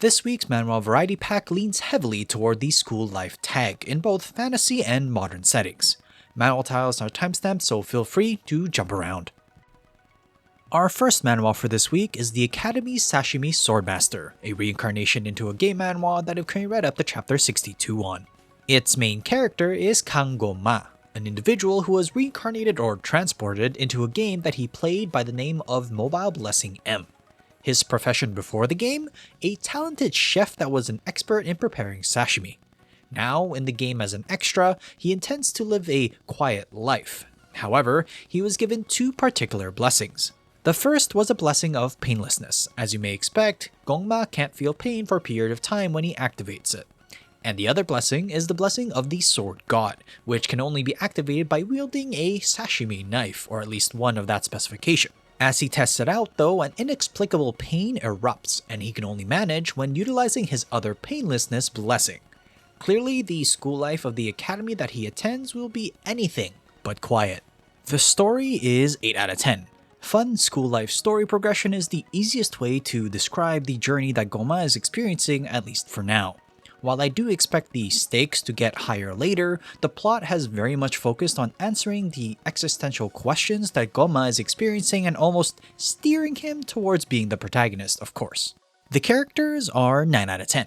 This week's manhwa variety pack leans heavily toward the school life tag in both fantasy and modern settings. Manhwa tiles are timestamped, so feel free to jump around. Our first manhwa for this week is the Academy's Sashimi Swordmaster, a reincarnation into a game manhwa that I've currently read up to chapter 62 on. Its main character is Kangoma, an individual who was reincarnated or transported into a game that he played by the name of Mobile Blessing M. His profession before the game? A talented chef that was an expert in preparing sashimi. Now, in the game as an extra, he intends to live a quiet life. However, he was given two particular blessings. The first was a blessing of painlessness. As you may expect, Gongma can't feel pain for a period of time when he activates it. And the other blessing is the blessing of the Sword God, which can only be activated by wielding a sashimi knife, or at least one of that specification. As he tests it out though, an inexplicable pain erupts, and he can only manage when utilizing his other painlessness blessing. Clearly, the school life of the academy that he attends will be anything but quiet. The story is 8 out of 10. Fun school life story progression is the easiest way to describe the journey that Goma is experiencing, at least for now. While I do expect the stakes to get higher later, the plot has very much focused on answering the existential questions that Goma is experiencing and almost steering him towards being the protagonist, of course. The characters are 9 out of 10.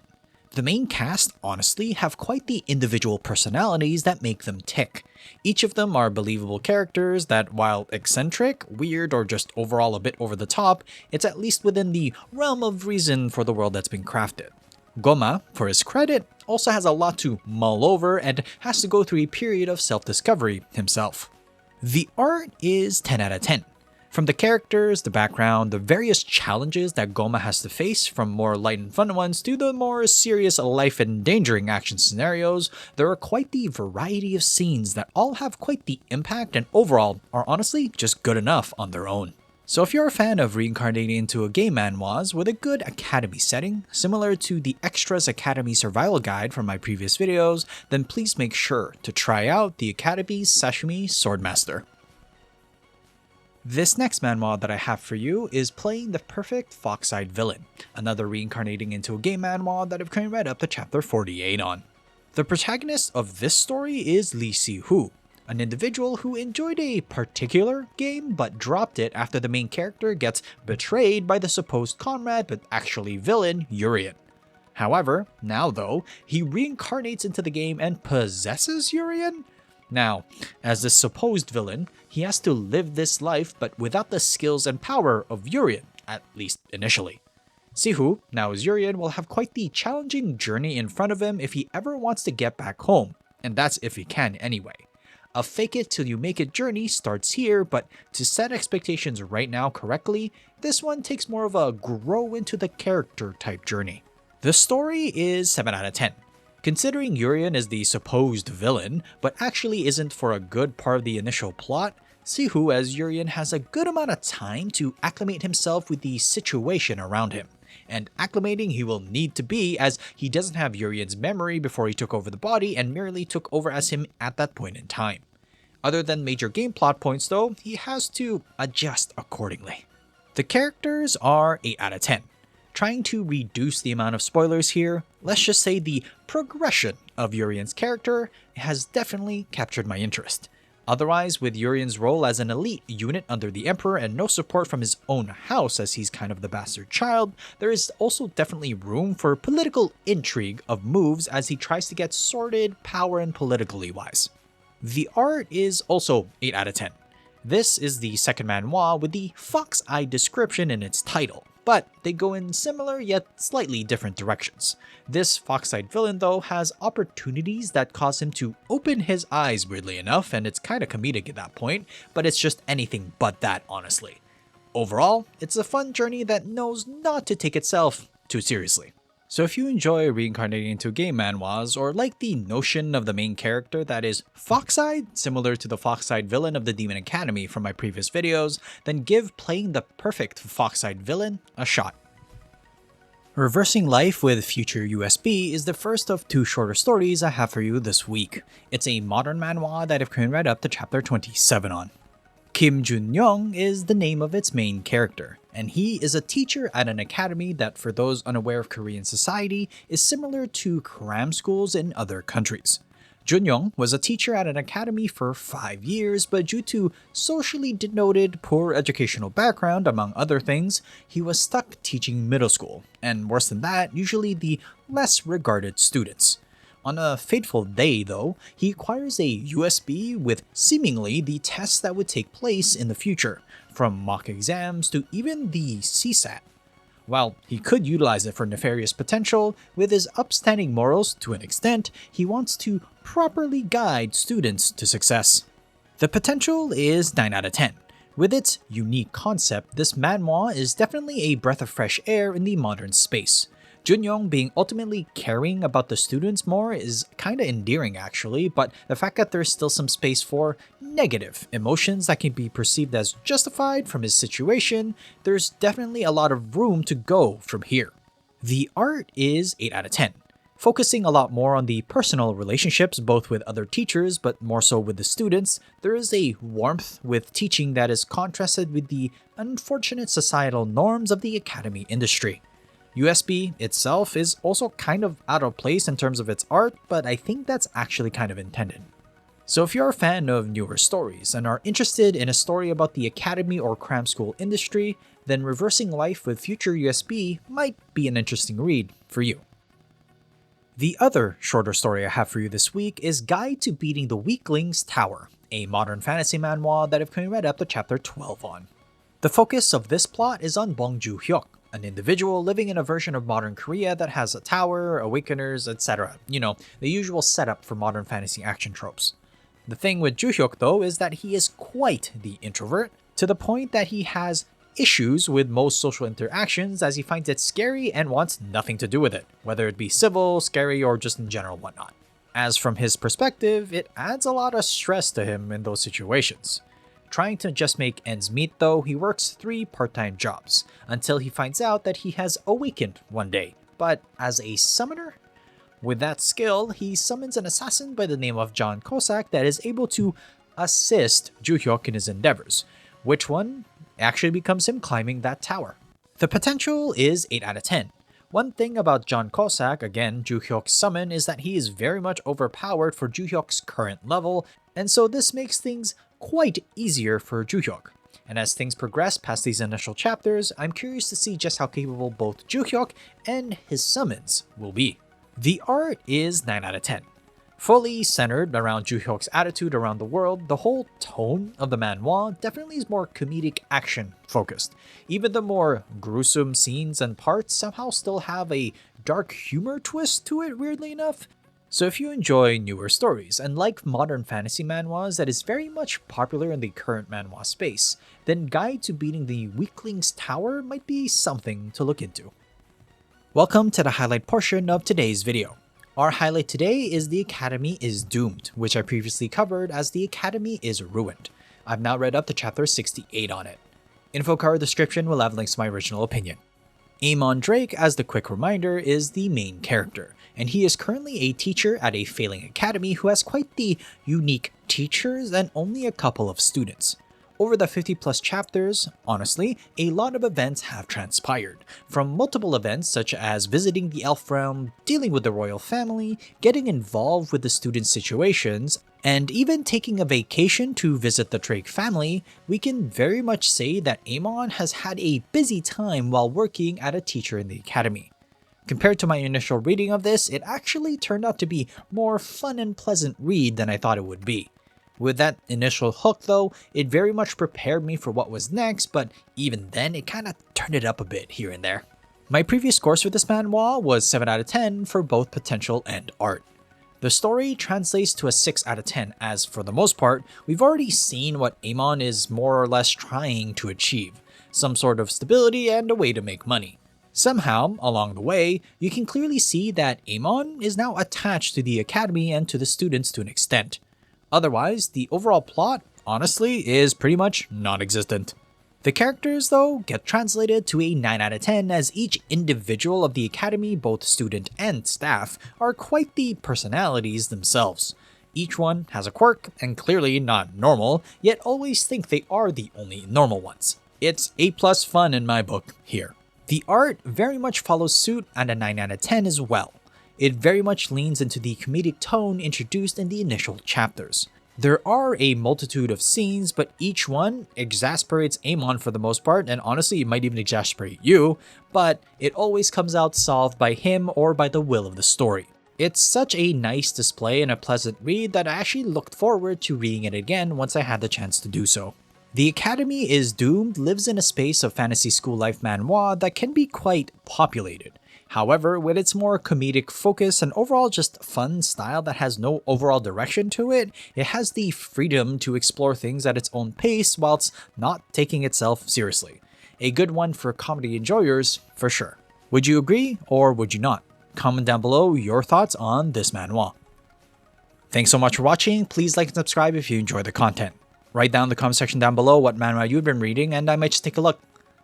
The main cast, honestly, have quite the individual personalities that make them tick. Each of them are believable characters that, while eccentric, weird, or just overall a bit over the top, it's at least within the realm of reason for the world that's been crafted. Goma, for his credit, also has a lot to mull over and has to go through a period of self-discovery himself. The art is 10 out of 10. From the characters, the background, the various challenges that Goma has to face, from more light and fun ones to the more serious life-endangering action scenarios, there are quite the variety of scenes that all have quite the impact and overall are honestly just good enough on their own. So if you're a fan of reincarnating into a game manhwas with a good academy setting, similar to the Extras Academy Survival Guide from my previous videos, then please make sure to try out the Academy's Sashimi Swordmaster. This next manhwa that I have for you is Playing the Perfect Fox-Eyed Villain, another reincarnating into a game manhwa that I've currently read up to chapter 48 on. The protagonist of this story is Lee Si-hoo, an individual who enjoyed a particular game but dropped it after the main character gets betrayed by the supposed comrade but actually villain Urien. However, now though, he reincarnates into the game and possesses Urien? Now, as the supposed villain, he has to live this life but without the skills and power of Urien, at least initially. Si-hoo, now as Urien, will have quite the challenging journey in front of him if he ever wants to get back home, and that's if he can anyway. A fake it till you make it journey starts here, but to set expectations right now correctly, this one takes more of a grow into the character type journey. The story is 7 out of 10. Considering Urien is the supposed villain, but actually isn't for a good part of the initial plot, Si-hoo as Urien has a good amount of time to acclimate himself with the situation around him. And acclimating he will need to be, as he doesn't have Urien's memory before he took over the body and merely took over as him at that point in time. Other than major game plot points though, he has to adjust accordingly. The characters are 8 out of 10. Trying to reduce the amount of spoilers here, let's just say the progression of Urien's character has definitely captured my interest. Otherwise, with Urien's role as an elite unit under the Emperor and no support from his own house as he's kind of the bastard child, there is also definitely room for political intrigue of moves as he tries to get sorted power and politically wise. The art is also 8 out of 10. This is the second manhwa with the fox-eye description in its title, but they go in similar yet slightly different directions. This fox-eyed villain though has opportunities that cause him to open his eyes weirdly enough, and it's kinda comedic at that point, but it's just anything but that honestly. Overall, it's a fun journey that knows not to take itself too seriously. So if you enjoy reincarnating into game manhwas or like the notion of the main character that is fox-eyed, similar to the fox-eyed villain of the Demon Academy from my previous videos, then give Playing the Perfect Fox-eyed Villain a shot. Reversing Life with Future USB is the first of two shorter stories I have for you this week. It's a modern manhwa that I've read up to chapter 27 on. Kim Jun-young is the name of its main character, and he is a teacher at an academy that, for those unaware of Korean society, is similar to cram schools in other countries. Junyoung was a teacher at an academy for 5 years, but due to socially denoted poor educational background, among other things, he was stuck teaching middle school, and worse than that, usually the less regarded students. On a fateful day, though, he acquires a USB with seemingly the tests that would take place in the future, from mock exams to even the CSAT. While he could utilize it for nefarious potential, with his upstanding morals to an extent, he wants to properly guide students to success. The potential is 9 out of 10. With its unique concept, this manhwa is definitely a breath of fresh air in the modern space. Junyoung being ultimately caring about the students more is kinda endearing actually, but the fact that there's still some space for negative emotions that can be perceived as justified from his situation, there's definitely a lot of room to go from here. The art is 8 out of 10. Focusing a lot more on the personal relationships both with other teachers but more so with the students, there is a warmth with teaching that is contrasted with the unfortunate societal norms of the academy industry. USB itself is also kind of out of place in terms of its art, but I think that's actually kind of intended. So if you're a fan of newer stories and are interested in a story about the academy or cram school industry, then Reversing Life with Future USB might be an interesting read for you. The other shorter story I have for you this week is Guide to Beating the Weakling's Tower, a modern fantasy manhwa that I've currently read up to chapter 12 on. The focus of this plot is on Bong Joo-hyuk, an individual living in a version of modern Korea that has a tower, awakeners, etc. You know, the usual setup for modern fantasy action tropes. The thing with Joo-hyuk though is that he is quite the introvert, to the point that he has issues with most social interactions as he finds it scary and wants nothing to do with it, whether it be civil, scary, or just in general whatnot. As from his perspective, it adds a lot of stress to him in those situations. Trying to just make ends meet though, he works 3 part-time jobs, until he finds out that he has awakened one day, but as a summoner? With that skill, he summons an assassin by the name of John Cossack that is able to assist Joo-hyuk in his endeavors, which one actually becomes him climbing that tower. The potential is 8 out of 10. One thing about John Cossack, again Joo-hyuk's summon, is that he is very much overpowered for Joo-hyuk's current level, and so this makes things quite easier for Joo-hyuk. And as things progress past these initial chapters, I'm curious to see just how capable both Joo-hyuk and his summons will be. The art is 9 out of 10. Fully centered around Joo-hyuk's attitude around the world, the whole tone of the manhwa definitely is more comedic action focused. Even the more gruesome scenes and parts somehow still have a dark humor twist to it, weirdly enough. So if you enjoy newer stories and like modern fantasy manhwas that is very much popular in the current manhwa space, then Guide to Beating the Weakling's Tower might be something to look into. Welcome to the highlight portion of today's video. Our highlight today is The Academy is Doomed, which I previously covered as The Academy is Ruined. I've now read up to chapter 68 on it. Info card description will have links to my original opinion. Amon Drake, as the quick reminder, is the main character, and he is currently a teacher at a failing academy who has quite the unique teachers and only a couple of students. Over the 50 plus chapters, honestly, a lot of events have transpired, from multiple events such as visiting the elf realm, dealing with the royal family, getting involved with the students' situations, and even taking a vacation to visit the Drake family. We can very much say that Amon has had a busy time while working as a teacher in the academy. Compared to my initial reading of this, it actually turned out to be more fun and pleasant read than I thought it would be. With that initial hook though, it very much prepared me for what was next, but even then it kinda turned it up a bit here and there. My previous scores for this manhwa was 7 out of 10 for both potential and art. The story translates to a 6 out of 10 as, for the most part, we've already seen what Amon is more or less trying to achieve, some sort of stability and a way to make money. Somehow, along the way, you can clearly see that Amon is now attached to the academy and to the students to an extent. Otherwise, the overall plot, honestly, is pretty much non-existent. The characters, though, get translated to a 9 out of 10 as each individual of the academy, both student and staff, are quite the personalities themselves. Each one has a quirk, and clearly not normal, yet always think they are the only normal ones. It's A+ fun in my book here. The art very much follows suit and a 9 out of 10 as well. It very much leans into the comedic tone introduced in the initial chapters. There are a multitude of scenes, but each one exasperates Amon for the most part, and honestly it might even exasperate you, but it always comes out solved by him or by the will of the story. It's such a nice display and a pleasant read that I actually looked forward to reading it again once I had the chance to do so. The Academy is Doomed lives in a space of fantasy school life manhwa that can be quite populated. However, with its more comedic focus and overall just fun style that has no overall direction to it, it has the freedom to explore things at its own pace whilst not taking itself seriously. A good one for comedy enjoyers, for sure. Would you agree or would you not? Comment down below your thoughts on this manhwa. Thanks so much for watching. Please like and subscribe if you enjoy the content. Write down in the comment section down below what manhwa you've been reading and I might just take a look.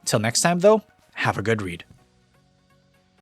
Till next time though, have a good read.